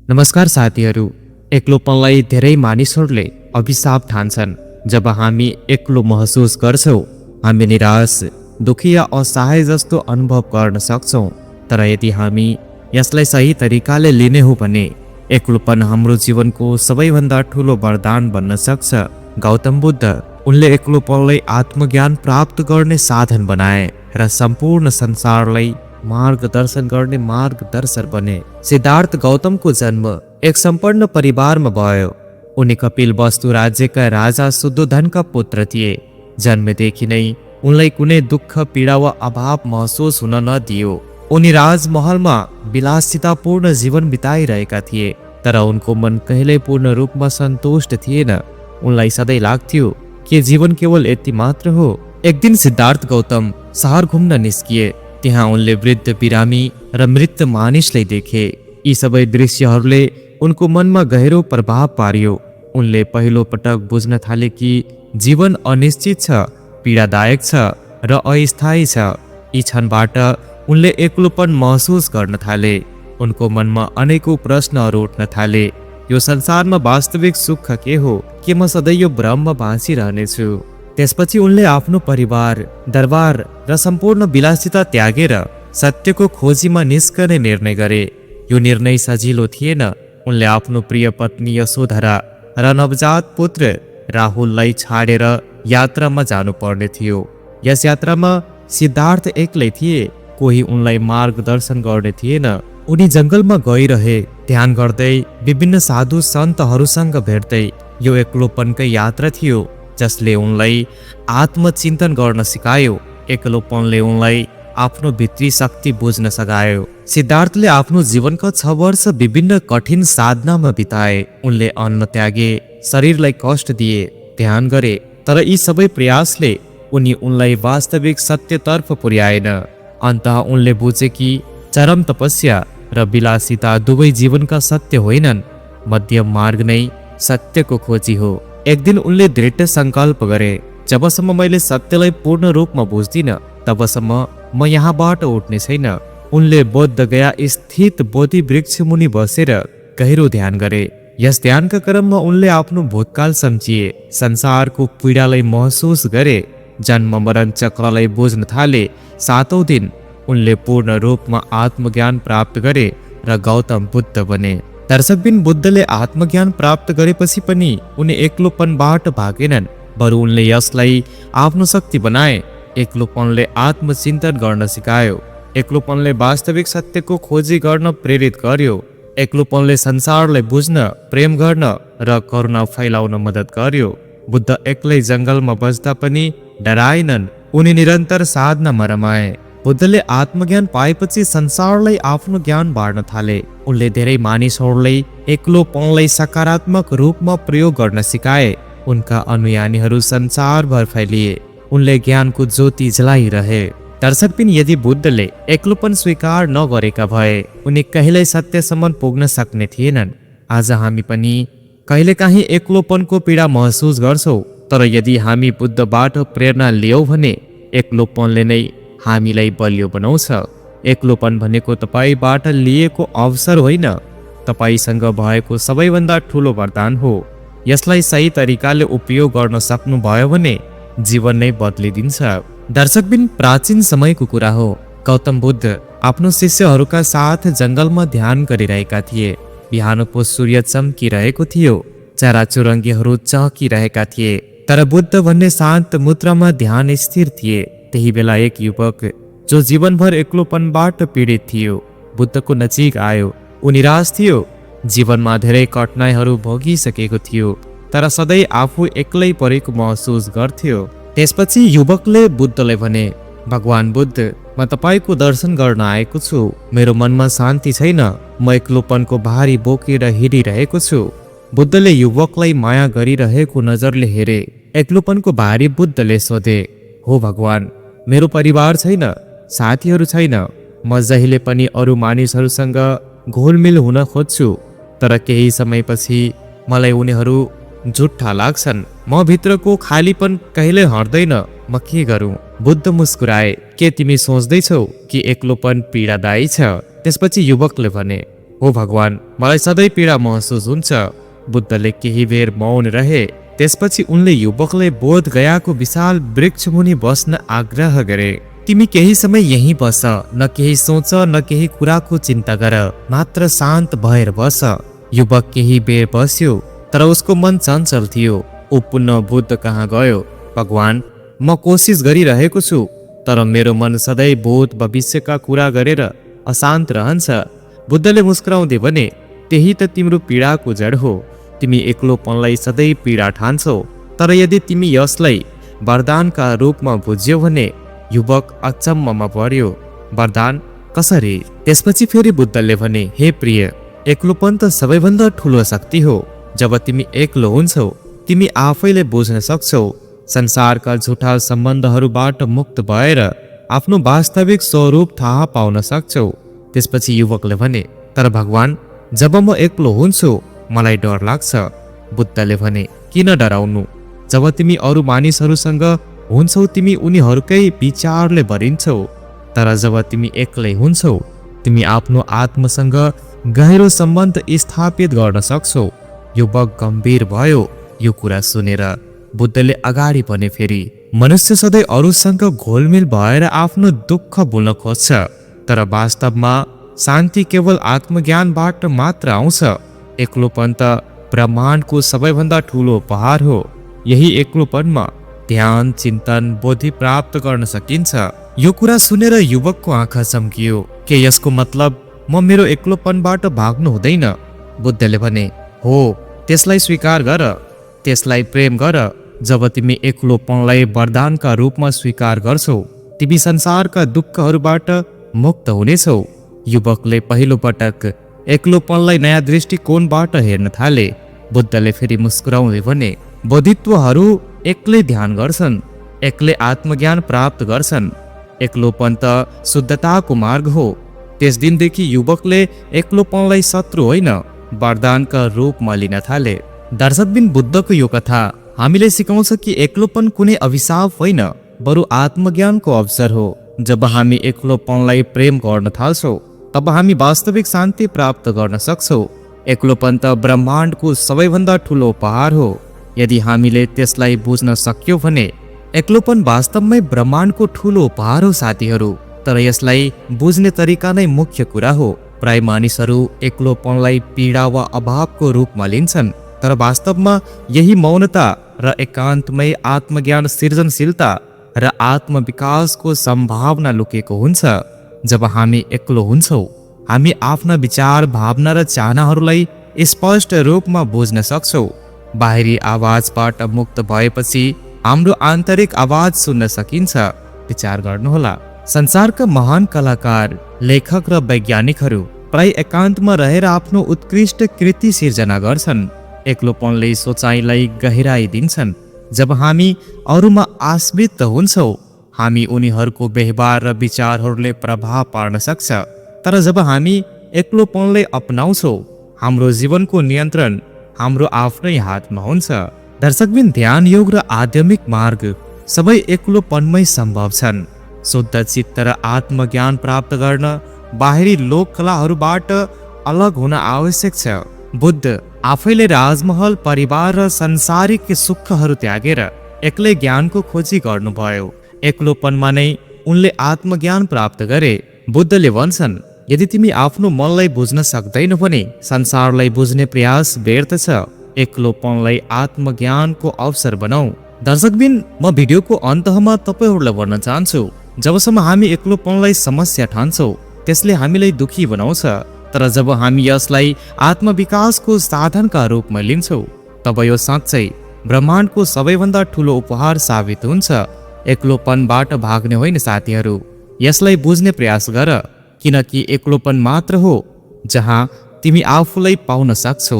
नमस्कार साथीहरू। एक्लोपनलाई धेरै मानिसहरूले अभिशाप ठान्छन्। जब हामी एक्लो महसुस गर्छौँ, हामी निराश, दुखी या असहाय जस्तो अनुभव गर्न सक्छौँ। तर यदि हामी यसलाई सही तरिकाले लिने हो भने एक्लोपन हाम्रो जीवनको सबैभन्दा ठुलो वरदान बन्न सक्छ। गौतम बुद्ध उनले एक्लोपनलाई आत्मज्ञान प्राप्त गर्ने साधन बनाए र सम्पूर्ण संसारलाई मार्गदर्शन गर्ने मार्गदर्शक बने। सिद्धार्थ गौतमको जन्म एक सम्पन्न परिवारमा भयो। उनी कपिल वस्तु राज्यका राजा शुद्धोधनका पुत्र थिए। जन्मदेखि नै उनलाई कुनै दुःख पीडा वा अभाव महसुस हुन नदियो। उनी राजमहलमा विलासितापूर्ण जीवन बिताइरहेका थिए, तर उनको मन कहिल्यै पूर्ण रूपमा सन्तुष्ट थिएन। उनलाई सधैँ लाग्थ्यो कि जीवन केवल यति मात्र हो। एक दिन सिद्धार्थ गौतम शहर घुम्न निस्किए। त्यहाँ उनले वृद्ध बिरामी र मृत मानिसलाई देखे। यी सबै दृश्यहरूले उनको मनमा गहिरो प्रभाव पार्यो। उनले पहिलो पटक बुझ्न थाले कि जीवन अनिश्चित छ, पीडादायक छ र अस्थायी छ। यी क्षणबाट उनले एक्लोपन महसुस गर्न थाले। उनको मनमा अनेकौं प्रश्नहरू उठ्न थाले। यो संसारमा वास्तविक सुख के हो? के म सधैँ यो भ्रममा बाँचिरहनेछु? त्यसपछि उनले आफ्नो परिवार, दरबार र सम्पूर्ण विलासिता त्यागेर सत्यको खोजीमा निस्कने निर्णय गरे। यो निर्णय सजिलो थिएन। उनले आफ्नो प्रिय पत्नी यशोधरा र नवजात पुत्र राहुललाई छाडेर यात्रामा जानुपर्ने थियो। यस यात्रामा सिद्धार्थ एक्लै थिए। कोही उनलाई मार्गदर्शन गर्ने थिएन। उनी जंगलमा गइरहे, ध्यान गर्दै, विभिन्न साधु सन्तहरूसँग भेट्दै। यो एक्लोपनकै यात्रा थियो जसले उनलाई आत्मचिन्तन गर्न सिकायो। एक्लोपनले उनलाई आफ्नो भित्री शक्ति बुझ्न सघायो। सिद्धार्थले आफ्नो जीवनका 6 वर्ष विभिन्न कठिन साधनामा बिताए। उनले अन्न त्यागे, शरीरलाई कष्ट दिए, ध्यान गरे, तर यी सबै प्रयासले उनलाई वास्तविक सत्यतर्फ पुर्याएन। अन्ततः उनले बुझे कि चरम तपस्या र विलासिता दुवै जीवनका सत्य होइनन्। मध्यम मार्ग नै सत्यको खोजी हो। एक दिन उनले दृढ संकल्प गरे, जबसम्म मैले सत्यलाई पूर्ण रूपमा बुझ्दिन तबसम्म म यहाँबाट उठ्ने छैन। उनले बोध गया स्थित बोधि वृक्ष मुनि बसेर गहिरो ध्यान गरे। यस ध्यानका क्रममा उनले आफ्नो भूतकाल सम्झिए, संसारको पीडालाई महसुस गरे, जन्म मरण चक्रलाई बुझ्न थाले। 7औं दिन उनले पूर्ण रूपमा आत्मज्ञान प्राप्त गरे र गौतम बुद्ध बने। दर्शकबिन बुद्धले आत्मज्ञान प्राप्त गरेपछि पनि उनी एक्लोपनबाट भागेनन्, बरु उनले यसलाई आफ्नो शक्ति बनाए। एक्लोपनले आत्मचिन्तन गर्न सिकायो। एक्लोपनले वास्तविक सत्यको खोजी गर्न प्रेरित गर्यो। एक्लोपनले संसारलाई बुझ्न, प्रेम गर्न र करुणा फैलाउन मद्दत गर्यो। बुद्ध एक्लै जंगलमा बस्दा पनि डराएनन्। उनी निरन्तर साधनामा रमाए। बुद्धले आत्मज्ञान पाएपछि संसारलाई आफ्नो ज्ञान बाँड्न थाले। उनले धेरै मानिसहरूलाई एक्लोपनलाई सकारात्मक रूपमा प्रयोग गर्न सिकाए। उनका अनुयायीहरू संसारभर फैलिए। उनले ज्ञानको ज्योति जलाइरहे। दर्शकबिन यदि बुद्धले एक्लोपन स्वीकार नगरेका भए उनी कहिल्यै सत्यसम्म पुग्न सक्ने थिएनन्। आज हामी पनि कहिलेकाहीँ एक्लोपनको पीडा महसुस गर्छौँ, तर यदि हामी बुद्धबाट प्रेरणा लियौँ भने एक्लोपनले नै हामीलाई बलियो बनाउँछ। एक्लोपन भनेको तपाईबाट लिएको अवसर होइन, तपाईसँग भएको सबैभन्दा ठुलो वरदान हो। यसलाई सही तरिकाले उपयोग गर्न सक्नुभयो भने जीवन नै बदलिदिन्छ। दर्शकबिन प्राचीन समयको कुरा हो। गौतम बुद्ध आफ्नो शिष्यहरूका साथ जंगलमा ध्यान गरिरहेका थिए। बिहानको सूर्य चम्किरहेको थियो। चराचुरुङ्गीहरू चहकिरहेका थिए, तर बुद्ध भन्ने शान्त मुद्रामा ध्यान स्थिर थिए। त्यही बेला एक युवक जो जीवनभर एक्लोपनबाट पीडित थियो बुद्धको नजिक आयो। ऊ निराश थियो। जीवनमा धेरै कठिनाइहरू भोगिसकेको थियो, तर सधैँ आफू एक्लै परेको महसुस गर्थ्यो। त्यसपछि युवकले बुद्धलाई भने, भगवान बुद्ध, म तपाईको दर्शन गर्न आएको छु। मेरो मनमा शान्ति छैन। म एक्लोपनको भारी बोकेर हिँडिरहेको छु। बुद्धले युवकलाई माया गरिरहेको नजरले हेरे। एक्लोपनको भारी बुद्धले सोधे, हो भगवान, मेरो परिवार छैन, साथीहरू छैन। म जहिले पनि अरू मानिसहरूसँग घुलमिल हुन खोज्छु, तर केही समयपछि मलाई उनीहरू झुट्टा लाग्छन्। म भित्रको खालीपन कहिले हट्दैन। म के गरौँ? बुद्ध मुस्कुराए, के तिमी सोच्दैछौ कि एक्लोपन पीडादायी छ? त्यसपछि युवकले भने, हो भगवान, मलाई सधैँ पीडा महसुस हुन्छ। बुद्धले केही बेर मौन रहे। त्यसपछि उनले युवकलाई बोध गयाको विशाल वृक्षमुनि बस्न आग्रह गरे। तिमी केही समय यहीँ बस, न केही सोच न केही कुराको चिन्ता गर, मात्र शान्त भएर बस। युवक केही बेर बस्यो, तर उसको मन चञ्चल थियो। ऊ पुनः बुद्ध कहाँ गयो। भगवान, म कोसिस गरिरहेको छु, तर मेरो मन सधैँ भूत भविष्यका कुरा गरेर अशान्त रहन्छ। बुद्धले मुस्कुराउँदै भने, त्यही त तिम्रो पीडाको जड हो। तिमी एक्लोपनलाई सधैँ पीडा ठान्छौ, तर यदि तिमी यसलाई वरदानका रूपमा बुझ्यौ भने। युवक अचम्ममा पर्यो। वरदान कसरी? त्यसपछि फेरि बुद्धले भने, हे प्रिय, एक्लोपन त सबैभन्दा ठुलो शक्ति हो। जब तिमी एक्लो हुन्छौ, तिमी आफैले बुझ्न सक्छौ, संसारका झुठा सम्बन्धहरूबाट मुक्त भएर आफ्नो वास्तविक स्वरूप थाहा पाउन सक्छौ। त्यसपछि युवकले भने, तर भगवान, जब म एक्लो हुन्छु मलाई डर लाग्छ। बुद्धले भने, किन डराउनु? जब तिमी अरू मानिसहरूसँग हुन्छौ तिमी उनीहरूकै विचारले भरिन्छौ, तर जब तिमी एक्लै हुन्छौ तिमी आफ्नो आत्मसँग गहिरो सम्बन्ध स्थापित गर्न सक्छौ। युवक गम्भीर भयो यो कुरा सुनेर। बुद्धले अगाडि भने, फेरि मनुष्य सधैँ अरूसँग घोलमिल भएर आफ्नो दुःख भुल्न खोज्छ, तर वास्तवमा शान्ति केवल आत्मज्ञानबाट मात्र आउँछ। एक्लोपन त ब्रह्माण्डको सबैभन्दा ठुलो उपहार हो। यही एक्लोपनमा ध्यान, चिन्तन, बोधि प्राप्त गर्न सकिन्छ। यो कुरा सुनेर युवकको आँखा चम्कियो। के यसको मतलब म मेरो एक्लोपनबाट भाग्नु हुँदैन? बुद्धले भने, हो, त्यसलाई स्वीकार गर, त्यसलाई प्रेम गर। जब तिमी एक्लोपनलाई वरदानका रूपमा स्वीकार गर्छौ, तिमी संसारका दुःखहरूबाट मुक्त हुनेछौ। युवकले पहिलो पटक एक्लोपनलाई नयाँ दृष्टिकोणबाट हेर्न थाले। बुद्धले फेरि मुस्कुराउँदै भने, बोधित्वहरू एक्लै ध्यान गर्छन्, एक्लै आत्मज्ञान प्राप्त गर्छन्। एक्लोपन त शुद्धताको मार्ग हो। त्यस दिनदेखि युवकले एक्लोपनलाई शत्रु होइन, वरदानका रूपमा लिन थाले। दर्शकबिन, बुद्धको यो कथा हामीले सिकाउँछ कि एक्लोपन कुनै अभिशाप होइन, बरु आत्मज्ञानको अवसर हो। जब हामी एक्लोपनलाई प्रेम गर्न थाल्छौँ, तब हामी वास्तविक शान्ति प्राप्त गर्न सक्छौँ। एक्लोपन त ब्रह्माण्डको सबैभन्दा ठुलो उपहार हो। यदि हामीले त्यसलाई बुझ्न सक्यौँ भने एक्लोपन वास्तवमै ब्रह्माण्डको ठुलो उपहार हो साथीहरू। तर यसलाई बुझ्ने तरिका नै मुख्य कुरा हो। प्राय मानिसहरू एक्लोपनलाई पीडा वा अभावको रूपमा लिन्छन्, तर वास्तवमा यही मौनता र एकान्तमै आत्मज्ञान, सृजनशीलता र आत्मविकासको सम्भावना लुकेको हुन्छ। जब हामी एक्लो हुन्छौँ, हामी आफ्ना विचार, भावना र चाहनाहरूलाई स्पष्ट रूपमा बुझ्न सक्छौँ। बाहिरी आवाजबाट मुक्त भएपछि हाम्रो आन्तरिक आवाज सुन्न सकिन्छ। विचार गर्नुहोला, संसारका महान कलाकार, लेखक र वैज्ञानिकहरू प्राय एकान्तमा रहेर आफ्नो उत्कृष्ट कृति सिर्जना गर्छन्। एक्लोपनले सोचाइलाई गहिराई दिन्छन्। जब हामी अरूमा आश्रित हुन्छौँ, हामी उनीहरूको व्यवहार र विचारहरूले प्रभाव पार्न सक्छ। तर जब हामी एक्लोपनले अपनाउँछौँ, हाम्रो जीवनको नियन्त्रण हाम्रो आफ्नै हातमा हुन्छ। दर्शकबिन, ध्यान, योग र आध्यात्मिक मार्ग सबै एक्लोपनमै सम्भव छन्। शुद्ध चित्त र आत्मज्ञान प्राप्त गर्न बाहिरी लोककलाहरूबाट अलग हुन आवश्यक छ। बुद्ध आफैले राजमहल, परिवार र संसारिक सुखहरू त्यागेर एक्लै ज्ञानको खोजी गर्नुभयो। एक्लोपनमा नै उनले आत्मज्ञान प्राप्त गरे। बुद्धले भन्छन्, यदि तिमी आफ्नो मनलाई बुझ्न सक्दैनौ भने संसारलाई बुझ्ने प्रयास व्यर्थ छ। एक्लोपनलाई आत्मज्ञानको अवसर बनाऊ। दर्शकबिन, म भिडियोको अन्तमा तपाईहरूलाई भन्न चाहन्छु, जबसम्म हामी एक्लोपनलाई समस्या ठान्छौँ, त्यसले हामीलाई दुखी बनाउँछ। तर जब हामी यसलाई आत्मविकासको साधनका रूपमा लिन्छौँ, तब यो साँच्चै ब्रह्माण्डको सबैभन्दा ठुलो उपहार साबित हुन्छ। एक्लोपनबाट भाग्ने होइन साथीहरू, यसलाई बुझ्ने प्रयास गर, किनकि एक्लोपन मात्र हो जहाँ तिमी आफूलाई पाउन सक्छौ।